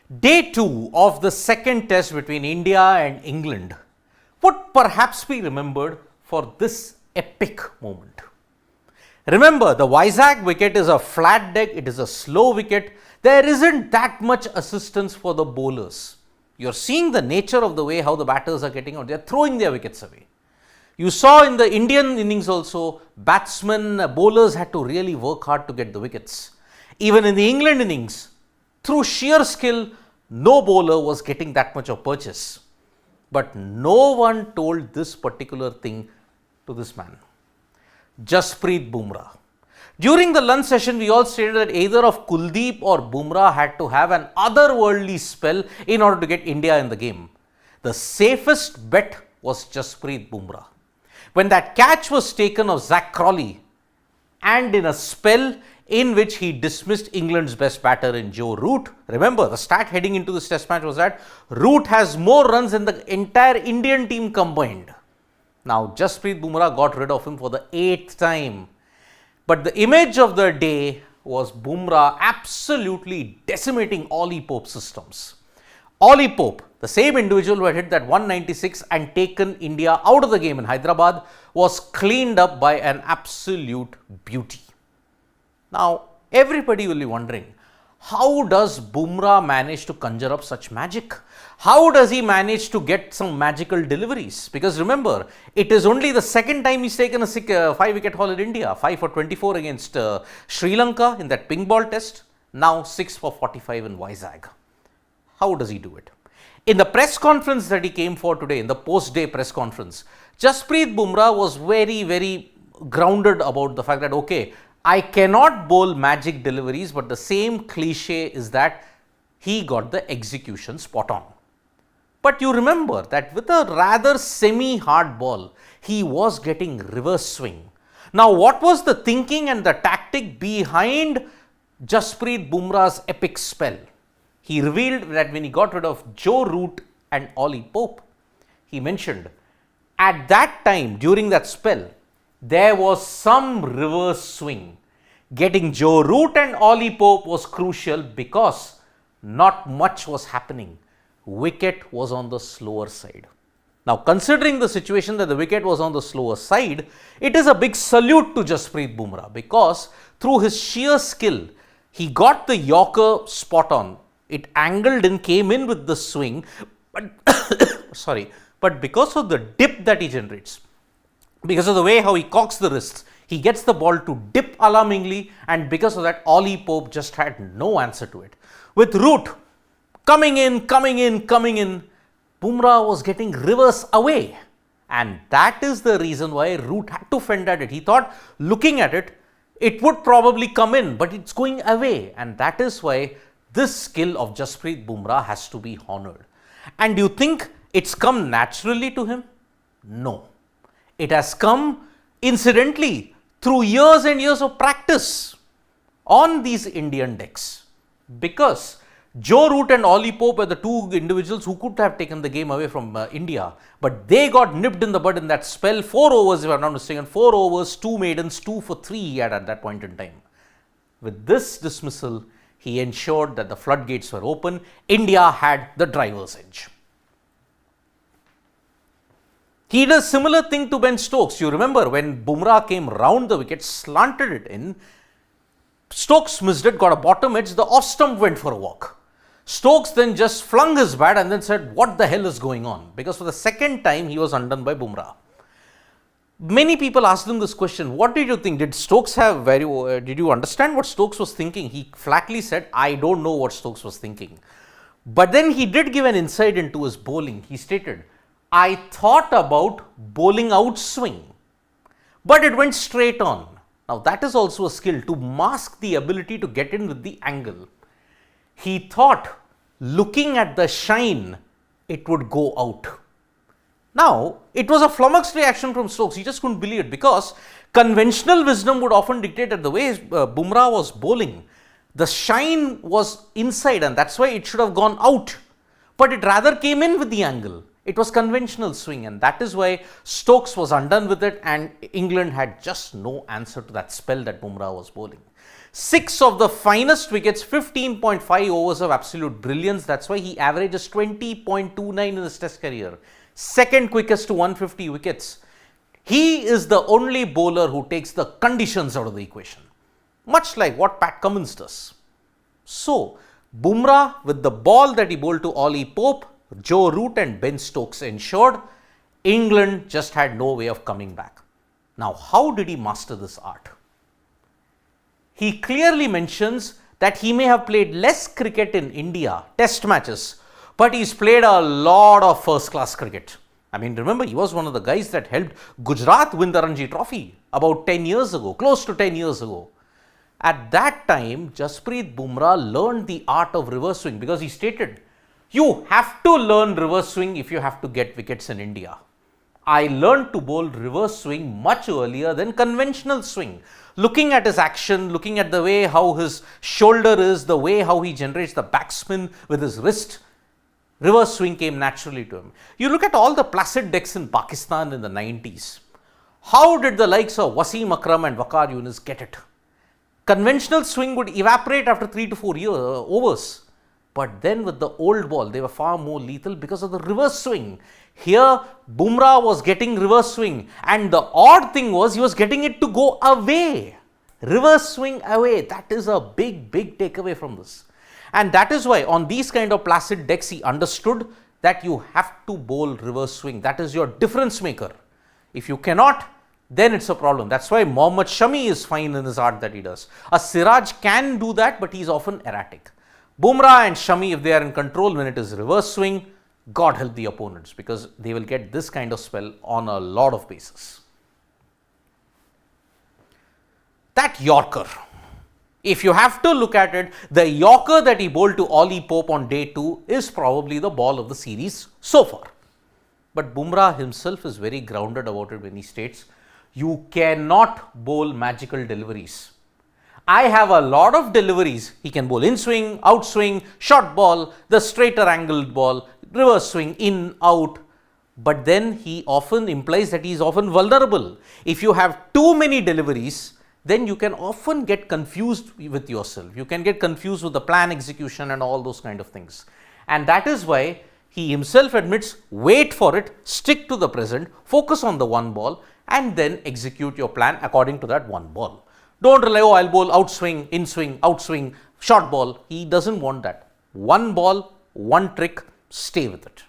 Day 2 of the second test between India and England would perhaps be remembered for this epic moment. Remember, the Vizag wicket is a flat deck, it is a slow wicket. There isn't that much assistance for the bowlers. You're seeing the nature of the way how the batters are getting out. They're throwing their wickets away. You saw in the Indian innings also, batsmen, bowlers had to really work hard to get the wickets. Even in the England innings, through sheer skill, no bowler was getting that much of purchase. But no one told this particular thing to this man, Jasprit Bumrah. During the lunch session, we all stated that either of Kuldeep or Bumrah had to have an otherworldly spell in order to get India in the game. The safest bet was Jasprit Bumrah. When that catch was taken of Zach Crawley, and in a spell in which he dismissed England's best batter in Joe Root. Remember, the stat heading into this test match was that Root has more runs than the entire Indian team combined. Now, Jasprit Bumrah got rid of him for the 8th time. But the image of the day was Bumrah absolutely decimating Ollie Pope's systems. Ollie Pope, the same individual who had hit that 196 and taken India out of the game in Hyderabad, was cleaned up by an absolute beauty. Now, everybody will be wondering, how does Bumrah manage to conjure up such magic? How does he manage to get some magical deliveries? Because remember, it is only the second time he's taken a 5-wicket haul in India. 5 for 24 against Sri Lanka in that pink ball test. Now 6 for 45 in Vizag. How does he do it? In the press conference that he came for today, in the post-day press conference, Jasprit Bumrah was very grounded about the fact that, okay, I cannot bowl magic deliveries, but the same cliche is that he got the execution spot on. But you remember that with a rather semi-hard ball, he was getting reverse swing. Now, what was the thinking and the tactic behind Jasprit Bumrah's epic spell? He revealed that when he got rid of Joe Root and Ollie Pope, he mentioned at that time during that spell, there was some reverse swing. Getting Joe Root and Ollie Pope was crucial because not much was happening. Wicket was on the slower side. Now, considering the situation that the wicket was on the slower side, it is a big salute to Jasprit Bumrah because through his sheer skill, he got the Yorker spot on. It angled in, came in with the swing, but but because of the dip that he generates, because of the way how he cocks the wrists, he gets the ball to dip alarmingly, and because of that, Ollie Pope just had no answer to it. With Root coming in, Bumrah was getting reverse away, and that is the reason why Root had to fend at it. He thought, looking at it, it would probably come in, but it's going away, and that is why this skill of Jasprit Bumrah has to be honored. And do you think it's come naturally to him? No. It has come incidentally through years and years of practice on these Indian decks. Because Joe Root and Ollie Pope were the two individuals who could have taken the game away from India. But they got nipped in the bud in that spell. 4 overs, if I'm not mistaken, 4 overs, 2 maidens, 2 for 3 he had at that point in time. With this dismissal, he ensured that the floodgates were open. India had the driver's edge. He did a similar thing to Ben Stokes. You remember when Bumrah came round the wicket, slanted it in, Stokes missed it, got a bottom edge, the off stump went for a walk. Stokes then just flung his bat and then said, what the hell is going on? Because for the second time, he was undone by Bumrah. Many people asked him this question, what did you think? Did Stokes have did you understand what Stokes was thinking? He flatly said, I don't know what Stokes was thinking. But then he did give an insight into his bowling. He stated, I thought about bowling out swing, but it went straight on. Now that is also a skill to mask the ability to get in with the angle. He thought, looking at the shine, it would go out. Now, it was a flummoxed reaction from Stokes. He just couldn't believe it because conventional wisdom would often dictate that the way Bumrah was bowling, the shine was inside and that's why it should have gone out. But it rather came in with the angle. It was conventional swing, and that is why Stokes was undone with it, and England had just no answer to that spell that Bumrah was bowling. 6 of the finest wickets, 15.5 overs of absolute brilliance. That's why he averages 20.29 in his test career. Second quickest to 150 wickets. He is the only bowler who takes the conditions out of the equation, much like what Pat Cummins does. So, Bumrah, with the ball that he bowled to Ollie Pope, Joe Root and Ben Stokes ensured, England just had no way of coming back. Now, how did he master this art? He clearly mentions that he may have played less cricket in India, test matches, but he's played a lot of first-class cricket. I mean, remember, he was one of the guys that helped Gujarat win the Ranji Trophy about 10 years ago, close to 10 years ago. At that time, Jasprit Bumrah learned the art of reverse swing, because he stated, you have to learn reverse swing if you have to get wickets in India. I learned to bowl reverse swing much earlier than conventional swing. Looking at his action, looking at the way how his shoulder is, the way how he generates the backspin with his wrist, reverse swing came naturally to him. You look at all the placid decks in Pakistan in the 90s. How did the likes of Wasim Akram and Waqar Younis get it? Conventional swing would evaporate after 3 to 4 overs. But then with the old ball, they were far more lethal because of the reverse swing. Here, Bumrah was getting reverse swing, and the odd thing was he was getting it to go away. Reverse swing away. That is a big takeaway from this. And that is why on these kind of placid decks, he understood that you have to bowl reverse swing. That is your difference maker. If you cannot, then it's a problem. That's why Mohammad Shami is fine in his art that he does. A Siraj can do that, but he's often erratic. Bumrah and Shami, if they are in control when it is reverse swing, God help the opponents, because they will get this kind of spell on a lot of bases. That Yorker, if you have to look at it, the Yorker that he bowled to Ollie Pope on day 2 is probably the ball of the series so far. But Bumrah himself is very grounded about it when he states, you cannot bowl magical deliveries. I have a lot of deliveries. He can bowl in swing, out swing, short ball, the straighter angled ball, reverse swing, in, out. But then he often implies that he is often vulnerable. If you have too many deliveries, then you can often get confused with yourself. You can get confused with the plan execution and all those kind of things. And that is why he himself admits, wait for it, stick to the present, focus on the one ball, and then execute your plan according to that one ball. Don't rely, oh, I'll bowl out swing, in swing, out swing, short ball. He doesn't want that. One ball, one trick, stay with it.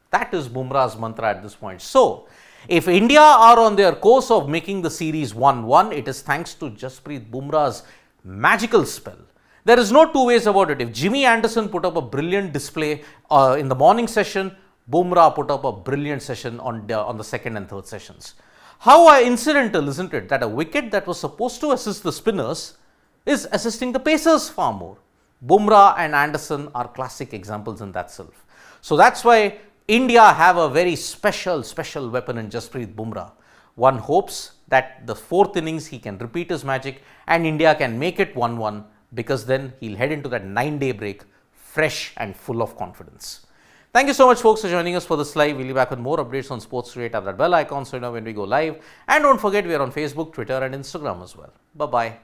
That is Bumrah's mantra at this point. So, if India are on their course of making the series 1-1, it is thanks to Jasprit Bumrah's magical spell. There is no two ways about it. If Jimmy Anderson put up a brilliant display in the morning session, Bumrah put up a brilliant session on the second and third sessions. How incidental, isn't it, that a wicket that was supposed to assist the spinners is assisting the pacers far more. Bumrah and Anderson are classic examples in that self. So that's why India have a very special weapon in Jasprit Bumrah. One hopes that the fourth innings he can repeat his magic and India can make it 1-1, because then he'll head into that 9-day break fresh and full of confidence. Thank you so much, folks, for joining us for this live. We'll be back with more updates on sports today. Tap that bell icon so you know when we go live. And don't forget, we are on Facebook, Twitter and Instagram as well. Bye-bye.